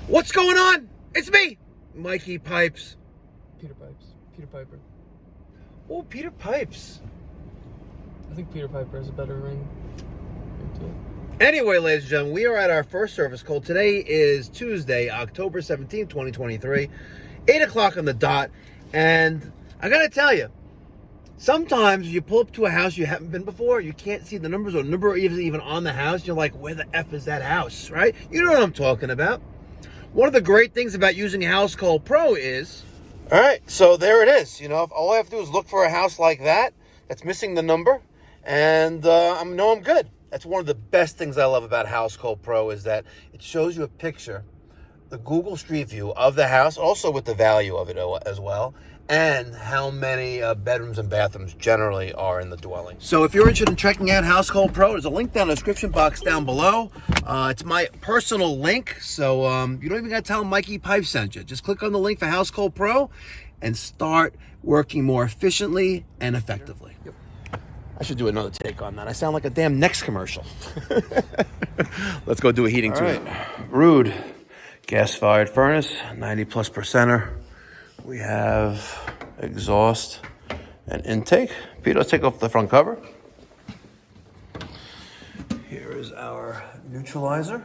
What's going on? It's me, Mikey Pipes. Peter Pipes. Peter Piper. Oh, Peter Pipes. I think Peter Piper has a better ring to it. Anyway, ladies and gentlemen, we are at our first service call. Today is Tuesday, October 17th, 2023, 8 o'clock on the dot. And I got to tell you, sometimes you pull up to a house you haven't been before, you can't see the numbers or number isn't even on the house. You're like, where the F is that house, right? You know what I'm talking about. One of the great things about using House Call Pro is, all right, so there it is. You know, all I have to do is look for a house like that that's missing the number, and I know I'm good. That's one of the best things I love about House Call Pro is that it shows you a picture, the Google Street View of the house, also with the value of it as well, and how many bedrooms and bathrooms generally are in the dwelling. So if you're interested in checking out House Call Pro, there's a link down in the description box down below. It's my personal link, so you don't even got to tell Mikey Pipes sent you. Just click on the link for House Call Pro and start working more efficiently and effectively. Yep. I should do another take on that. I sound like a damn Next commercial. Let's go do a heating tune. Rude gas-fired furnace, 90+ percenter. We have exhaust and intake. Peter, let's take off the front cover. Here is our neutralizer.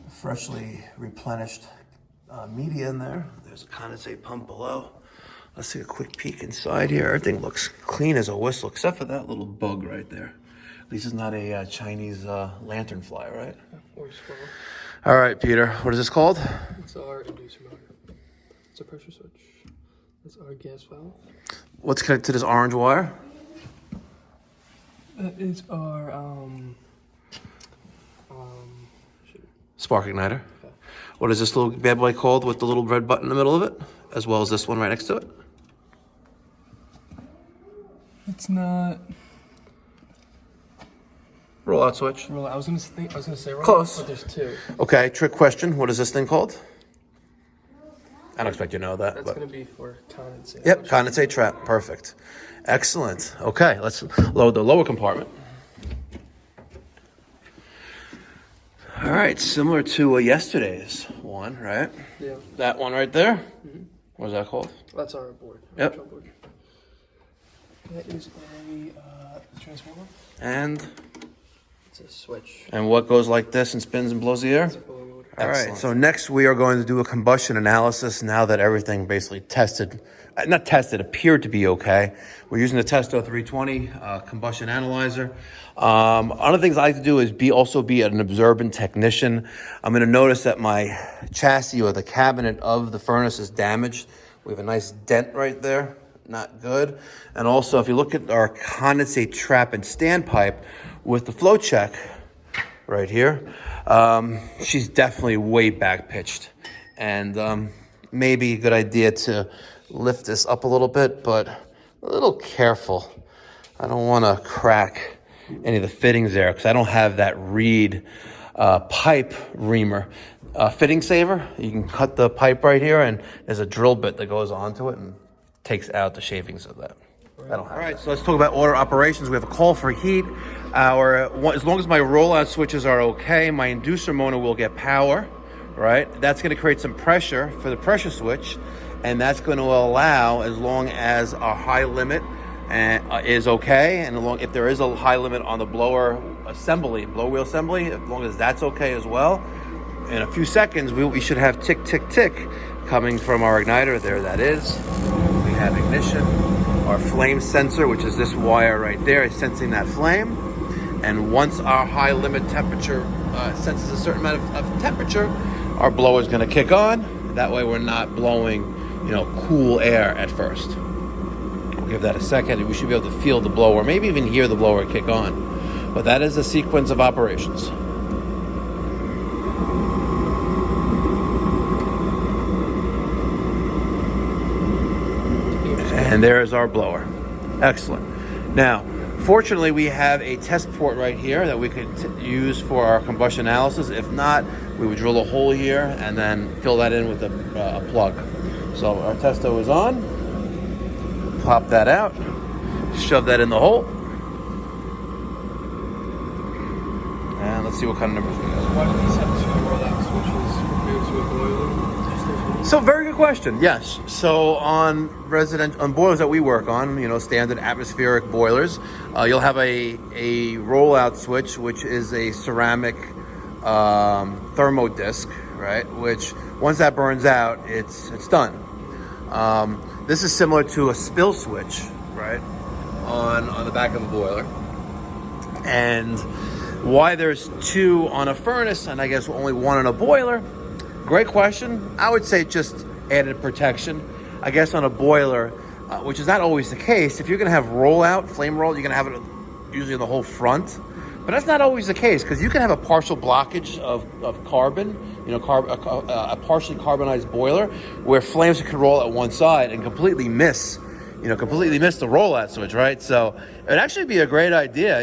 Freshly replenished media in there. There's a condensate pump below. Let's take a quick peek inside here. Everything looks clean as a whistle, except for that little bug right there. At least it's not a Chinese lanternfly, right? Or squirrel. All right, Peter, what is this called? It's our inducer motor. It's a pressure switch. That's our gas valve. What's connected to this orange wire? That is our Spark igniter. Okay. What is this little bad boy called with the little red button in the middle of it? As well as this one right next to it? It's not Rollout switch. roll. I was gonna say roll, Close. but there's two. Okay, trick question. What is this thing called? I don't expect you to know that. That's but... gonna be for condensate. Yep, condensate trap. Perfect. Excellent. Okay, let's load the lower compartment. All right, similar to yesterday's one, right? Yeah. That one right there. Mm-hmm. What is that called? That's our board. Yep. Our board. That is a transformer. And It's a switch. what goes like this and spins and blows the air? It's a blower motor. All right, so next we are going to do a combustion analysis now that everything basically appeared to be okay. We're using the Testo 320 combustion analyzer. Other things I like to do is also be an observant technician. I'm going to notice that my chassis or the cabinet of the furnace is damaged. We have a nice dent right there, not good. And also, if you look at our condensate trap and standpipe with the flow check right here, she's definitely way back pitched, and maybe a good idea to lift this up a little bit, but a little careful. I don't want to crack any of the fittings there because I don't have that reed pipe reamer fitting saver. You can cut the pipe right here, and there's a drill bit that goes onto it and takes out the shavings of that. I don't have. All right, so let's talk about order operations. We have a call for heat. As long as my rollout switches are okay, my inducer motor will get power, right? That's going to create some pressure for the pressure switch, and that's going to allow, as long as our high limit is okay, and if there is a high limit on the blower wheel assembly, as long as that's okay as well, in a few seconds we should have tick, tick, tick coming from our igniter. There that is. We have ignition. Our flame sensor, which is this wire right there, is sensing that flame. And once our high limit temperature senses a certain amount of temperature, our blower is going to kick on. That way we're not blowing, cool air at first. We'll give that a second. We should be able to feel the blower, maybe even hear the blower kick on. But that is a sequence of operations. And there is our blower. Excellent. Now, fortunately, we have a test port right here that we could use for our combustion analysis. If not, we would drill a hole here and then fill that in with a plug. So our Testo is on. Pop that out. Shove that in the hole. And let's see what kind of numbers we got. Why do these have two rollout switches compared to a So very good question. Yes. So on boilers that we work on, standard atmospheric boilers, you'll have a rollout switch, which is a ceramic thermo disc, right? Which once that burns out, it's done. This is similar to a spill switch, right? On the back of a boiler. And why there's two on a furnace and I guess only one on a boiler? Great question. I would say just added protection. I guess on a boiler, which is not always the case, if you're going to have rollout, flame roll, you're going to have it usually in the whole front. But that's not always the case because you can have a partial blockage of carbon, a partially carbonized boiler where flames can roll at one side and completely miss the rollout switch, right? So it'd actually be a great idea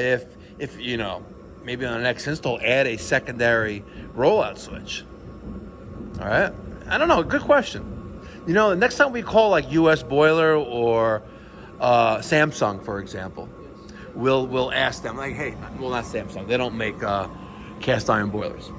if maybe on the next install, add a secondary rollout switch. All right. I don't know. Good question. The next time we call like US Boiler or Samsung, for example, we'll ask them like, hey, well, not Samsung. They don't make cast iron boilers.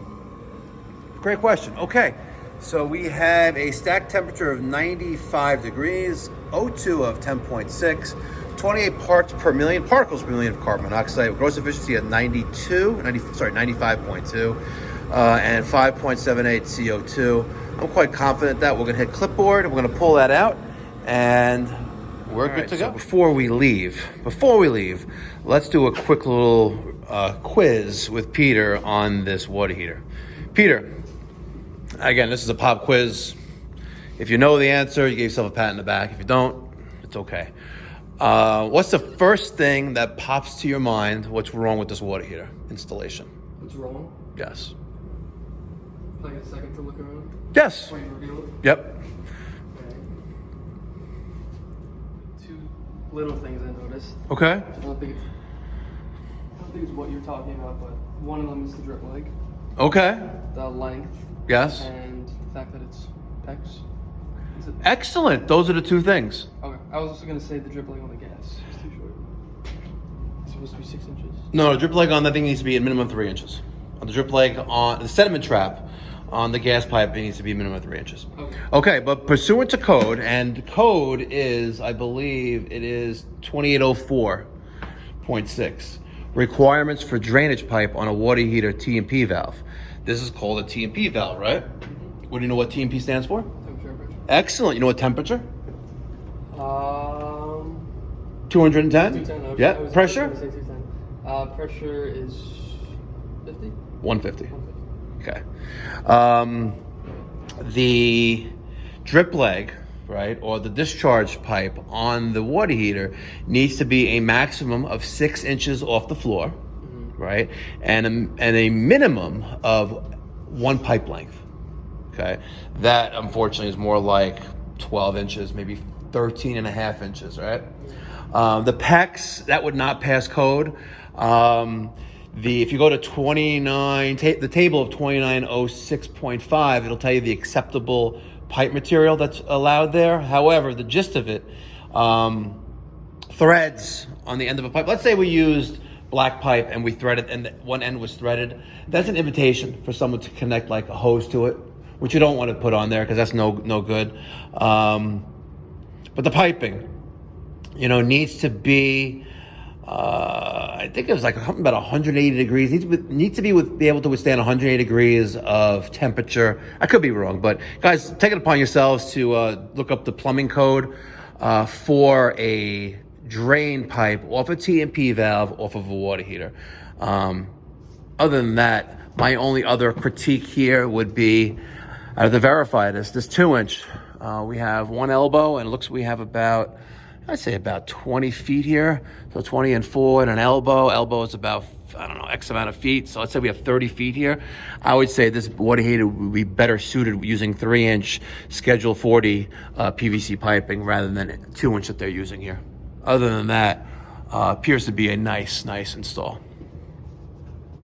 Great question. Okay. So we have a stack temperature of 95 degrees, O2 of 10.6, 28 parts per million, particles per million of carbon monoxide, gross efficiency at 95.2, and 5.78 CO2. I'm quite confident that we're going to hit clipboard. We're going to pull that out, and we're good to go. So before we leave, let's do a quick little quiz with Peter on this water heater. Peter, again, this is a pop quiz. If you know the answer, you give yourself a pat in the back. If you don't, it's okay. What's the first thing that pops to your mind? What's wrong with this water heater installation? What's wrong? Yes. Like a second to look around? Yes. Wait, reveal it? Yep. Okay. Two little things I noticed. Okay. I don't think it's what you're talking about, but one of them is the drip leg. Okay. The length. Yes. And the fact that it's PEX. Excellent. Those are the two things. Okay. I was also going to say the drip leg on the gas is too short. It's supposed to be 6 inches. No, the drip leg on that thing needs to be a minimum 3 inches. On the drip leg on the sediment trap on the gas pipe, it needs to be a minimum of 3 inches. Okay, but pursuant to code, and code is, I believe, it is 2804.6. Requirements for drainage pipe on a water heater T&P valve. This is called a T&P valve, right? What do you know what T&P stands for? Temperature. Excellent. You know what temperature? 210? 210. Okay. Yeah. Pressure? I was gonna say 210. Pressure is 50? 150. Okay. The drip leg, right, or the discharge pipe on the water heater needs to be a maximum of 6 inches off the floor, right, and a minimum of 1 pipe length. Okay, that unfortunately is more like 12 inches, maybe 13 and a half inches, right? The PEX, that would not pass code. If you go to the table of 2906.5, it'll tell you the acceptable pipe material that's allowed there. However, the gist of it, threads on the end of a pipe. Let's say we used black pipe and we threaded, and one end was threaded. That's an invitation for someone to connect like a hose to it, which you don't want to put on there because that's no good. But the piping, needs to be, I think it was like something about 180 degrees. Needs to be able to withstand 180 degrees of temperature. I could be wrong, but guys, take it upon yourselves to look up the plumbing code for a drain pipe off a T&P valve off of a water heater. Other than that, my only other critique here would be, I have to verify this 2-inch. We have one elbow, and it looks we have about, I'd say about 20 feet here. So 20 and forward, an elbow. Elbow is about, X amount of feet. So let's say we have 30 feet here. I would say this water heater would be better suited using 3-inch Schedule 40 PVC piping rather than 2-inch that they're using here. Other than that, appears to be a nice install.